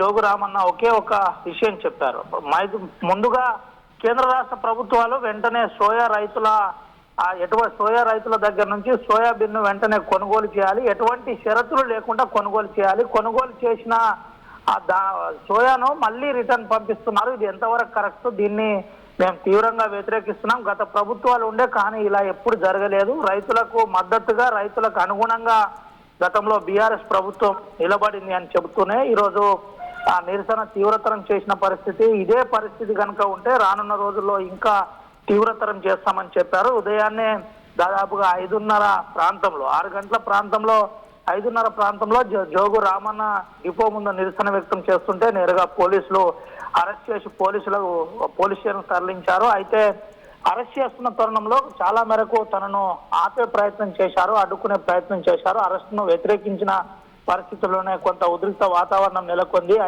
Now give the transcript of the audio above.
జోగు రామన్న ఒకే ఒక విషయం చెప్పారు. ముందుగా కేంద్ర రాష్ట్ర ప్రభుత్వాలు వెంటనే సోయా రైతుల దగ్గర నుంచి సోయాబీన్ వెంటనే కొనుగోలు చేయాలి, ఎటువంటి షరతులు లేకుండా కొనుగోలు చేయాలి. కొనుగోలు చేసిన సోయాను మళ్ళీ రిటర్న్ పంపిస్తున్నారు. ఇది ఎంతవరకు కరెక్ట్? దీన్ని మేము తీవ్రంగా వ్యతిరేకిస్తున్నాం. గత ప్రభుత్వాలు ఉండే కానీ ఇలా ఎప్పుడు జరగలేదు. రైతులకు మద్దతుగా, రైతులకు అనుగుణంగా గతంలో బీఆర్ఎస్ ప్రభుత్వం నిలబడింది అని చెబుతూనే ఈరోజు ఆ నిరసన తీవ్రతరం చేసిన పరిస్థితి. ఇదే పరిస్థితి కనుక ఉంటే రానున్న రోజుల్లో ఇంకా తీవ్రతరం చేస్తామని చెప్పారు. ఉదయాన్నే దాదాపుగా 5:30 ప్రాంతంలో, 6 గంటల ప్రాంతంలో, 5:30 ప్రాంతంలో జోగు రామన్న డిపో ముందు నిరసన వ్యక్తం చేస్తుంటే నేరుగా పోలీసులు అరెస్ట్ చేసి పోలీస్ స్టేషన్ తరలించారు. అయితే అరెస్ట్ చేస్తున్న తరుణంలో చాలా మేరకు తనను ఆపే ప్రయత్నం చేశారు, అడ్డుకునే ప్రయత్నం చేశారు. అరెస్టును వ్యతిరేకించిన పరిస్థితుల్లోనే కొంత ఉద్రిక్త వాతావరణం నెలకొంది.